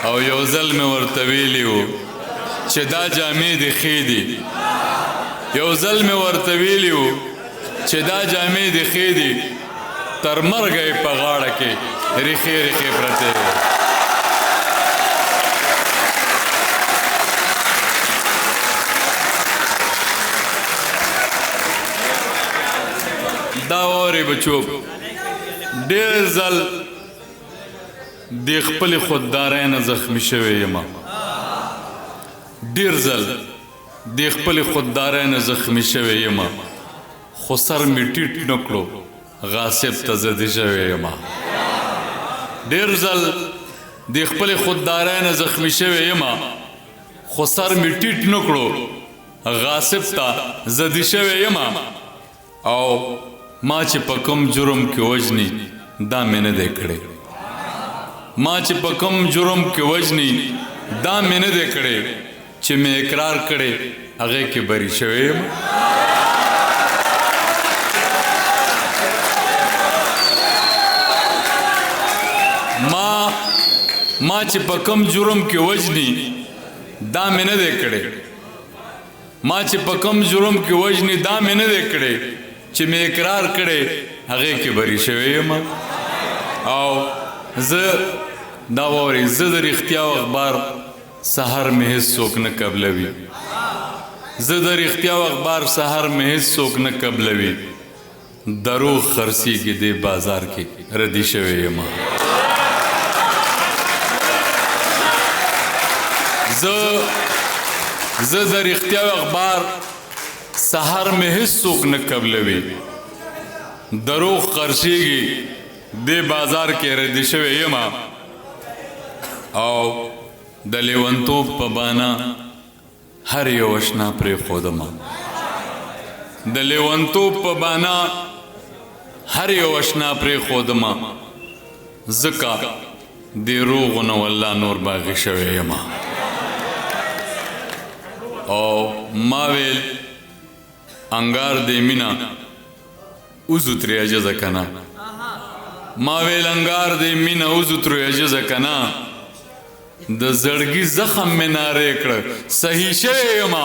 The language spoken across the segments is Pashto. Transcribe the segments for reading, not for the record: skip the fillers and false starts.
او یو ځل مې ورته ویلي وو چې دا جامې دې ښې دي یو ځل مې ورته ویلي وو چې دا جامې دې ښې دي تر مرګه یې په غاړه کې ریښې ریښې پرتې دا واورې بچو ډېر ځل د خپلې خوددارۍ نه زخمي شوی یم ډېر ځل د خپلې خوددارۍ نه زخمي شوی یم خو سر مې ټیټ نه کړو غاصب ته زدي شوی یم ډېر ځل د خپلې خوددارۍ نه زخمي شوی یم خو سر مې ټیټ نه کړو غاصب ته زدي شوی یم او ما چې په کوم جرم کې وژني دا مې نه دی کړی ما چې په کوم جرم کې وژني دا مې نه دی کړی چې مې اقرار کړی هغې کې بری شوی یم ما چې په کوم جرم کې وژني دا مې نه دی کړی ما چې په کوم جرم کې وژني دا مې نه دی کړی چې مې اقرار کړی هغې کې بری شوی یم او زه دا واورئ زه د رښتیا او اخبار سهار مې هېڅ څوک نه قبلوي زه د رښتیا او اخبار سهار مې هېڅ څوک نه قبلوي دروغ خرڅېږي دې بازار کې ردي شوی یم زه د رښتیا او اخبار سهار مې هېڅ څوک نه قبلوي دروغ خرڅېږي دې بازار کې ردي شوی یم او د لیونتوب په بانه هر یو اشنا پرېښودمه د لیونتوب په بانه هر یو اشنا پرېښودمه ځکه دې روغو نه والله نور باغي شوی یم او ما ویل انگار دې مینه اوزو ترې عجزه که نه ما ویل انگار دې مینه اوزو ترې عجزه که نه د زړګي زخم مې نارې کړه صحیح شوی یم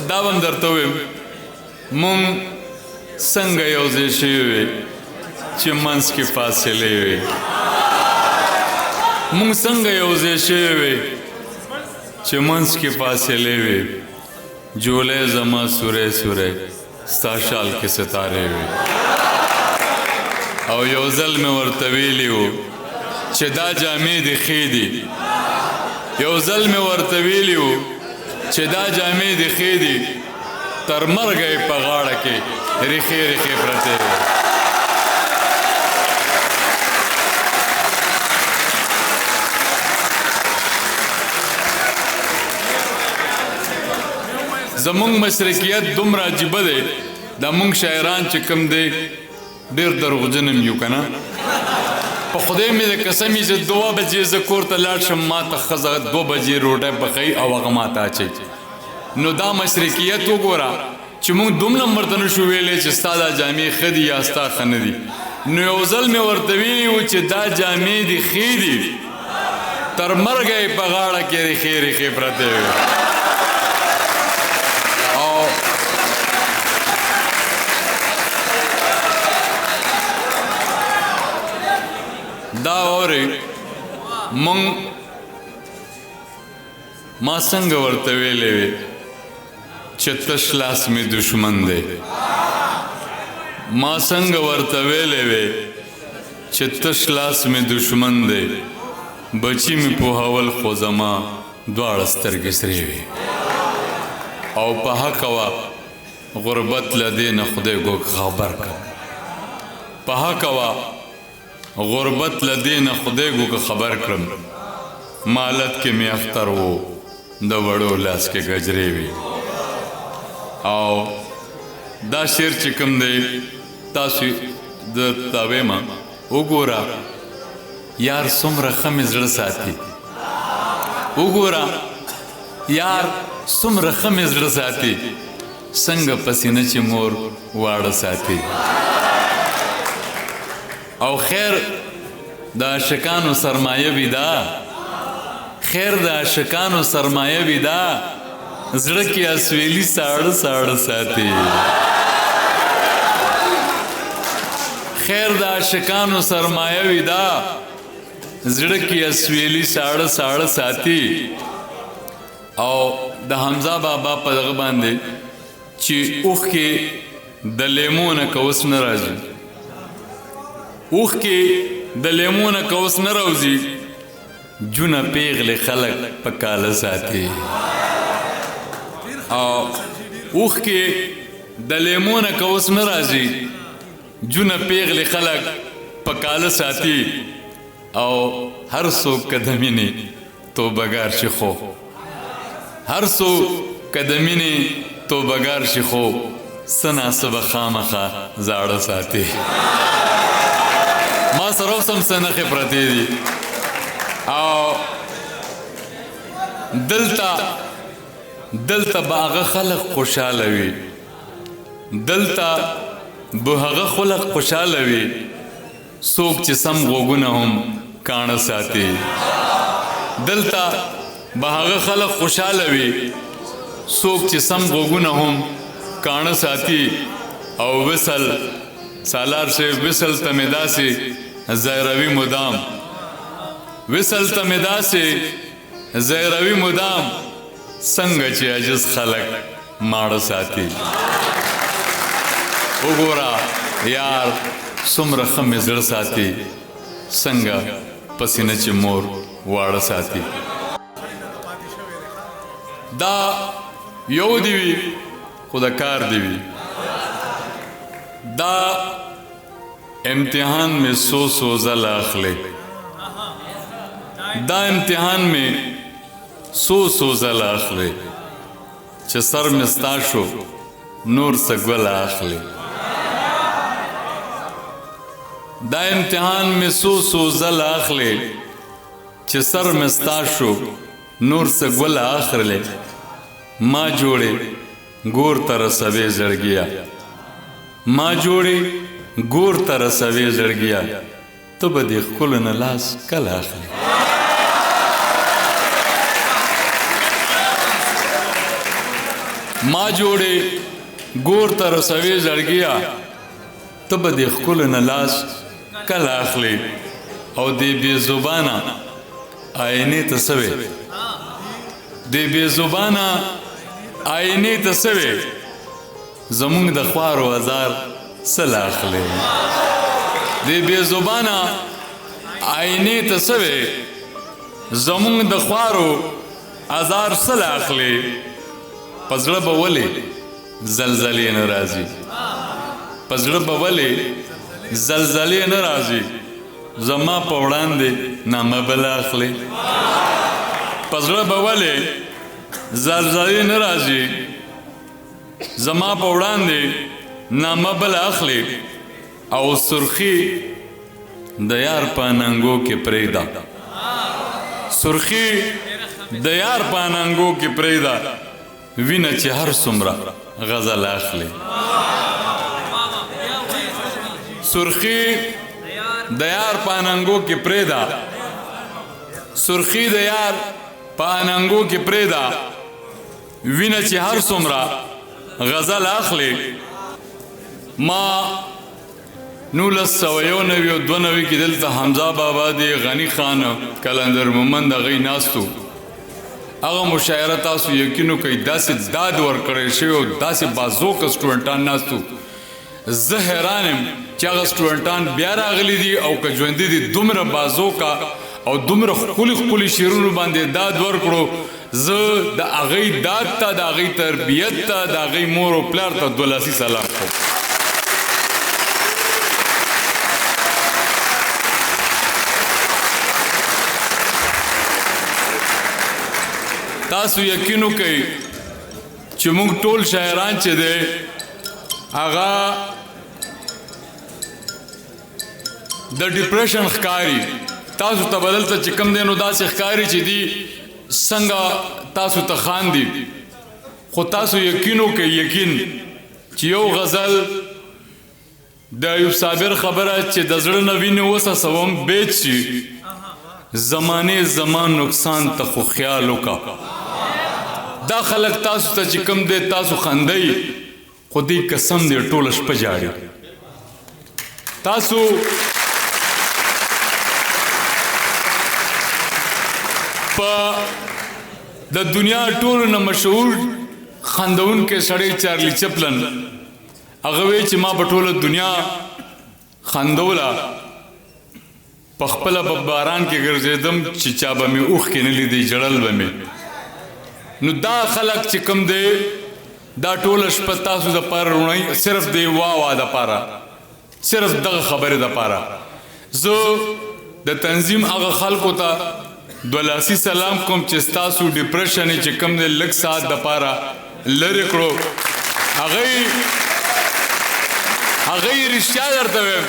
دا به م درته ویم مونږ څنګه یو ځای شوي وې چې منځ کې فاصلې وې مونږ څنګه یو ځای شوي وې چې منځ کې فاصلې وې جولی زما سوری سوری ستا شال کې ستارې وې او یو ځل مې ورته ویلي وو چې دا جامې دې ښې دي یو ځل مې ورته ویلي وو چې دا جامې دې ښې دي تر مرګه یې په غاړه کې ریښې ریښې پرتې وې زمونږ مشرکیت دومره عجیبه دی دا مونږ شاعران چې کوم دی ډېر دروغجن هم یو که نه په خدای مې د قسم چې 2 بجې زه کور ته لاړ شم ما ته ښځه 2 بجې روټۍ پخوي او هغه ما ته اچوي نو دا مشرکیت وګوره چې موږ دومره مرته نشو ویلی چې ستا دا جامې ښه دي یا ستا ښه نه دي نو یو ځل مې ورته ویلي وو چې دا جامې دې ښې دي تر مرګه یې په غاړه کې ریښې ریښې پرتې وې او دا اورئ ما څنګه ورته ویلې وې چې تش لاس مې دشمن دی ما څنګه ورته ویلې وې چې تش لاس مې دشمن دی بچی مې پوهول خو زما دواړه سترګې سرې وې او په حق وه غربت له دې نه خدای ګوګ خبر کړم په حق وه غربت له دې نه خدای ګوګ خبر کړم مالت کې مې اختر و د وړو لاس کې گجرې وې او دا شعر چې کوم دی تاسو د تا ویمه وګوره یار څومره ښه مې زړه ساتي وګوره یار څومره ښه مې زړه ساتي څنګه پسینه چې مور واړه ساتي او خیر د عاشقانو سرمایه وي دا خیر د عاشقانو سرمایه وي دا زړه کې اسویلي ساړه ساړه ساتي خیر د عاشقانو سرمایه وي دا زړه کې اسویلي ساړه ساړه ساتي او د حمزه بابا په دغه باندې چې اوښ کې د لیمو نه کوس نه راځي اوښ کې د لیمو نه کوس نه راوځي جونه پیغلې خلک په کاله ساتي او اوښ کې د لیمو نه کوس نه راځي جونه پیغلې خلک په کاله ساتي او هر څوک قدمینې توبهګار شي خو هر څوک قدمینې توبهګار شي خو سناسبه خامخه زاړه ساتي ما سره اوس هم څه نښې پرتې دي او دلته به هغه خلق خوشحاله وي دلته به هغه خلق خوشحاله وي څوک چې سم غوږونه هم کاڼه ساتي دلته به هغه خلق خوشحاله وي څوک چې سم غوږونه هم کاڼه ساتي او وصل سالار صاحب وصل ته مې داسې زیروي مدام وصل ته مې داسې زیروي مدام څنګه چې عجز خلق ماړه ساتي وګوره یار څومره ښه مې زړه ساتي څنګه پسینه چې مور واړه ساتي دا یو دی وي خو د کار دی وي دا امتحان میں سو ځله اخلي دا امتحان میں سو ځله اخلي چې سر مې ستا شو نور څه ګوله اخلي دا امتحان میں سو ځله اخلي چې سر مې ستا شو نور څه ګوله اخلي ما جوړې ګور ته رسوې زړګیا ما جوړې ګور ته رسوې زړګیا ته به دې ښکلو نه لاس کله اخلي ما جوړې ګور ته رسوې زړګیا ته به دې ښکلو نه لاس کله اخلي او دې بې زبانه آینې ته څه وې دې بې زبانه آینې ته څه وې زمونږ د خوارو ازار څه له اخلي دې بې زبانه آینې ته څه وې زمونږ د خوارو ازار څه له اخلي په زړه به ولې زلزلې نه راځي په زړه به ولې زلزلې نه راځي زما په وړاندې نامه بله اخلي په زړه به ولې زلزلې نه راځي زما په وړاندې نامه بله اخلي او سرخي د یار په اننګو کې پرېږده سرخي د یار په اننګو کې پرېږده وینه چې هر څومره غزل اخلي سرخي د یار په اننګو کې پرېږده سرخي د یار په اننګو کې پرېږده وینه چې هر څومره غزل اخلي ما 1991 او 92 کې دلته حمزه بابا دی غنی خان کلندر مومند هغوی ناستو هغه مشاعره تاسو یقینو کوئ داسې داد ورکړی شوی او داسې بازوکه سټوډنټان ناستو زه حیران یم چې هغه سټوډنټان بیا راغلي دي او که ژوندي دي دومره بازوکه او دومره ښکلي شعرونو باندې داد ورکړو زه د هغوی داد ته د هغوی تربیت ته د هغوی مور او پلار ته دولاسي سلام کوم تاسو یقینو کوئ چې موږ ټول شاعران چې دی هغه د ډپریشن ښکاري تاسو ته بدلته چې کم دی نو داسې ښکاري چې دی څنګه تاسو ته خاندي خو تاسو یقین وکئ یقین چې یو غزل د ایوب صابر خبره چې د زړه نه وینې اوسه سوم بیت شي زمانه زمان نقصان ته خو خیال وکړه دا خلک تاسو ته چې کم دی تاسو خندئ خو دی قسم دی ټوله شپه جاړي تاسو په د دنیا ټولو نه مشهور خندونکی سړی چارلی چپلن هغه وی چې ما په ټوله دنیا خندوله په خپله په باران کې ګرځېدم چې چا به مې اوښکې نه لیدی جړل به مې نو دا خلک چې کوم دی دا ټوله شپه تاسو دپاره روڼوي صرف دی وا دپاره صرف دغه خبرې دپاره زه د تنظیم هغه خلکو ته دولاسي سلام کوم چې ستاسو ډپریشن چې کوم دی لږ ساعت دپاره لرې کړو هغوی رښتیا درته وایم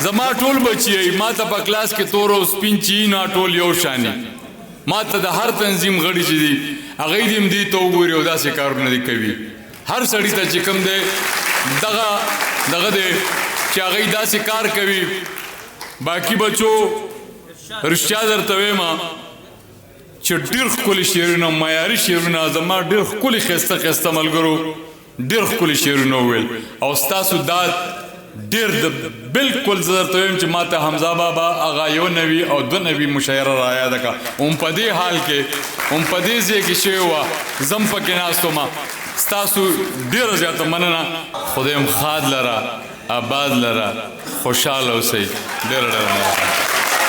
زما ټول بچی ما ته په کلاس کې تور او سپین چې نه ټول یو شاني ما ته د هر تنظیم غړي چې دي هغوی دې هم دې ته وګوري او داسې کارونه دې کوي هر سړي ته چې کوم دی دغه دی چې هغوی داسې کار کوي باقي بچو رښتیا درته وایم چې ډېر ښکلي شعرونه معیاري شعرونه زما ډېر ښکلي ښایسته ښایسته ملګرو ډېر ښکلي شعرونه وویل او ستاسو دا ډېر د بلکل زه درته وایم چې ما ته حمزه بابا هغه یو نوي او دوه نوي مشاعره رایاده کړه هم په دې حال کې هم په دې ځای کې شوې وه زه هم پکې ناست وم ستاسو ډېره زیاته مننه خدای هم ښاد لره آباد لره خوشحاله اوسئ ډېره ډېره مننه